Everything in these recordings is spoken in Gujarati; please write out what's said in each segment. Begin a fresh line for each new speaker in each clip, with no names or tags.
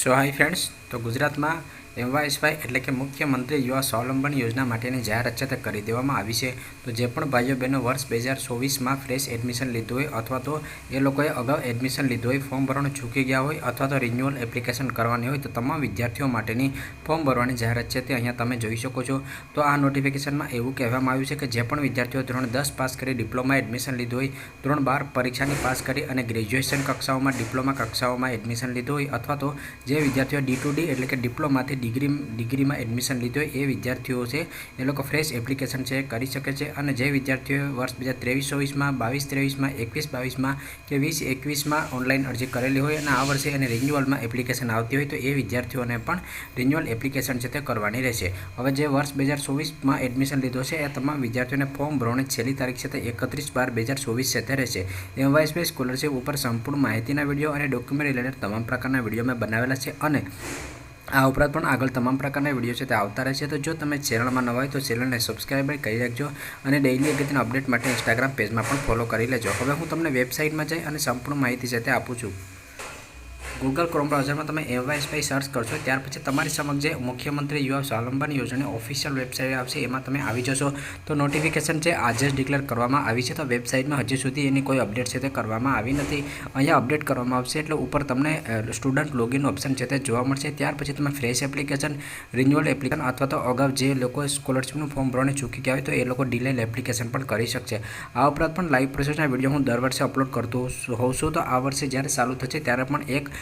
સો હાઈ ફ્રેન્ડ્સ, તો ગુજરાતમાં MYSY એટલે કે મુખ્યમંત્રી યુવા સ્વાવલંબન યોજના માટેની જાહેરાત છે તે કરી દેવામાં આવી છે. તો જે પણ ભાઈઓ બહેનો વર્ષ 2024માં ફ્રેશ એડમિશન લીધું હોય અથવા તો એ લોકોએ અગાઉ એડમિશન લીધું હોય, ફોર્મ ભરવાનું ચૂકી ગયા હોય અથવા તો રિન્યુઅલ એપ્લિકેશન કરવાની હોય, તો તમામ વિદ્યાર્થીઓ માટેની ફોર્મ ભરવાની જાહેરાત છે તે અહીંયા તમે જોઈ શકો છો. તો આ નોટિફિકેશનમાં એવું કહેવામાં આવ્યું છે કે જે પણ વિદ્યાર્થીઓ ધોરણ 10 પાસ કરી ડિપ્લોમા એડમિશન લીધું હોય, ધોરણ 12 પરીક્ષાની પાસ કરી અને ગ્રેજ્યુએશન કક્ષાઓમાં ડિપ્લોમા કક્ષાઓમાં એડમિશન લીધું હોય અથવા તો જે વિદ્યાર્થીઓ D2D એટલે કે ડિપ્લોમાથી ડિગ્રીમાં એડમિશન લીધું હોય એ વિદ્યાર્થીઓ છે એ લોકો ફ્રેશ એપ્લિકેશન છે કરી શકે છે. અને જે વિદ્યાર્થીઓ વર્ષ 2023-24માં, 22-23માં, 21-22માં કે 20-21માં ઓનલાઈન અરજી કરેલી હોય અને આ વર્ષે એને રિન્યુઅલમાં એપ્લિકેશન આવતી હોય તો એ વિદ્યાર્થીઓને પણ રિન્યુઅલ એપ્લિકેશન છે તે કરવાની રહેશે. હવે જે વર્ષ 2024માં એડમિશન લીધો છે એ તમામ વિદ્યાર્થીઓને ફોર્મ ભરવાની છેલ્લી તારીખ છે તે 31/12/2024 છે તે રહેશે. MYSY સ્કોલરશિપ ઉપર સંપૂર્ણ માહિતીના વિડીયો અને ડોક્યુમેન્ટ રિલેટેડ તમામ પ્રકારના વિડીયો મેં બનાવેલા છે અને આ ઉપરાંત પણ આગળ તમામ પ્રકારના વિડીયો છે તે આવતા રહેશે. તો જો તમે ચેનલમાં નવા હોય તો ચેનલને સબસ્ક્રાઈબ કરી રાખજો અને ડેઇલી અગત્યના અપડેટ માટે ઇન્સ્ટાગ્રામ પેજમાં પણ ફોલો કરી લેજો. હવે હું તમને વેબસાઇટમાં જઈ અને સંપૂર્ણ માહિતી છે તે આપું છું. ગૂગલ ક્રોમ બ્રાઉઝરમાં તમે MYSY સર્ચ કરશો ત્યાર પછી તમારી સમક્ષ જે મુખ્યમંત્રી યુવા સ્વાવલંબન યોજનાની ઓફિશિયલ વેબસાઇટ આવશે એમાં તમે આવી જશો. તો નોટિફિકેશન છે આજે જ ડિક્લેર કરવામાં આવી છે. તો વેબસાઇટમાં હજી સુધી એની કોઈ અપડેટ છે તે કરવામાં આવી નથી. અહીંયા અપડેટ કરવામાં આવશે એટલે ઉપર તમને સ્ટુડન્ટ લોગિન ઓપ્શન છે તે જોવા મળશે. ત્યાર પછી તમે ફ્રેશ એપ્લિકેશન, રિન્યુઅલ એપ્લિકેશન અથવા તો અગાઉ જે લોકો સ્કોલરશિપનું ફોર્મ ભરવાની ચૂકી ગયા હોય તો એ લોકો ડિલેલ એપ્લિકેશન પણ કરી શકશે. આ ઉપરાંત પણ લાઈવ પ્રોસેસના વિડીયો હું દર વર્ષે અપલોડ કરતો હોઉં છું. તો આ વર્ષે જ્યારે ચાલુ થશે ત્યારે પણ એક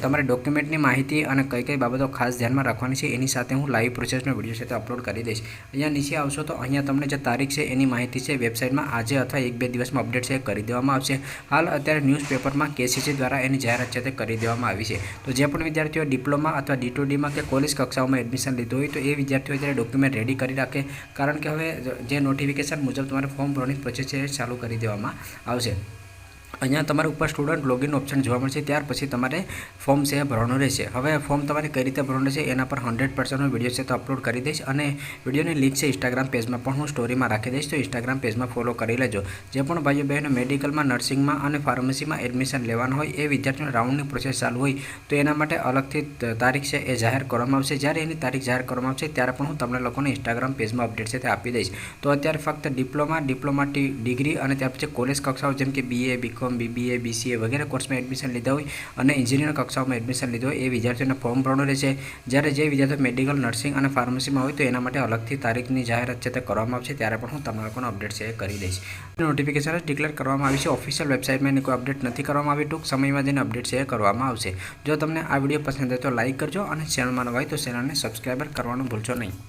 તમારે ડોક્યુમેન્ટની માહિતી અને કઈ કઈ બાબતો ખાસ ધ્યાનમાં રાખવાની છે એની સાથે હું લાઈવ પ્રોસેસનો વિડીયો છે તે અપલોડ કરી દઈશ. અહીંયા નીચે આવશો તો અહીંયા તમને જે તારીખ છે એની માહિતી છે વેબસાઇટમાં આજે અથવા 1-2 દિવસમાં અપડેટ છે કરી દેવામાં આવશે. હાલ અત્યારે ન્યૂઝપેપરમાં KCC દ્વારા એની જાહેરાત છે તે કરી દેવામાં આવી છે. તો જે પણ વિદ્યાર્થીઓ ડિપ્લોમા અથવા D2Dમાં કે કોલેજ કક્ષાઓમાં એડમિશન લીધું હોય તો એ વિદ્યાર્થીઓ ત્યારે ડોક્યુમેન્ટ રેડી કરી રાખે, કારણ કે હવે જે નોટિફિકેશન મુજબ તમારે ફોર્મ ભરવાની પ્રોસેસ છે એ ચાલુ કરી દેવામાં આવશે. અહીંયા તમારે ઉપર સ્ટુડન્ટ લોગિન ઓપ્શન જોવા મળશે. ત્યાર પછી તમારે ફોર્મ છે ભરવાનું રહેશે. હવે ફોર્મ તમારે કઈ રીતે ભરવાનું રહેશે એના પર 100%નો વિડીયો છે તો અપલોડ કરી દઈશ અને વિડીયોની લિંક છે ઇન્સ્ટાગ્રામ પેજમાં પણ હું સ્ટોરીમાં રાખી દઈશ. તો ઇન્સ્ટાગ્રામ પેજમાં ફોલો કરી લેજો. જે પણ ભાઈઓ બહેનો મેડિકલમાં, નર્સિંગમાં અને ફાર્મસીમાં એડમિશન લેવાનું હોય એ વિદ્યાર્થીઓને રાઉન્ડની પ્રોસેસ ચાલુ હોય તો એના માટે અલગથી તારીખ છે એ જાહેર કરવામાં આવશે. જ્યારે એની તારીખ જાહેર કરવામાં આવશે ત્યારે પણ હું તમને લોકોને ઇન્સ્ટાગ્રામ પેજમાં અપડેટ છે તે આપી દઈશ. તો અત્યારે ફક્ત ડિપ્લોમા ડિગ્રી અને ત્યાર પછી કોલેજ કક્ષાઓ જેમ કે BA, BCom, BBA, BCA વગેરે કોર્સમાં એડમિશન લીધા હોય અને એન્જિનિયર કક્ષાઓમાં એડમિશન લીધું હોય એ વિદ્યાર્થીઓને ફોર્મ ભરવાનું રહેશે. જ્યારે જે વિદ્યાર્થીઓ મેડિકલ, નર્સિંગ અને ફાર્મસીમાં હોય તો એના માટે અલગથી તારીખની જાહેરાત છે તે કરવામાં આવશે. ત્યારે પણ હું તમારા લોકોને અપડેટ છે એ કરી દઈશ. નોટિફિકેશન જ ડિક્લેર કરવામાં આવી છે. ઓફિશિયલ વેબસાઇટમાં એની કોઈ અપડેટ નથી કરવામાં આવી. ટૂંક સમયમાં જેને અપડેટ છે એ કરવામાં આવશે. જો તમને આ વિડીયો પસંદ આવે તો લાઇક કરજો અને ચેનલમાં નવા હોય તો ચેનલને સબસ્ક્રાઈબર કરવાનું ભૂલશો નહીં.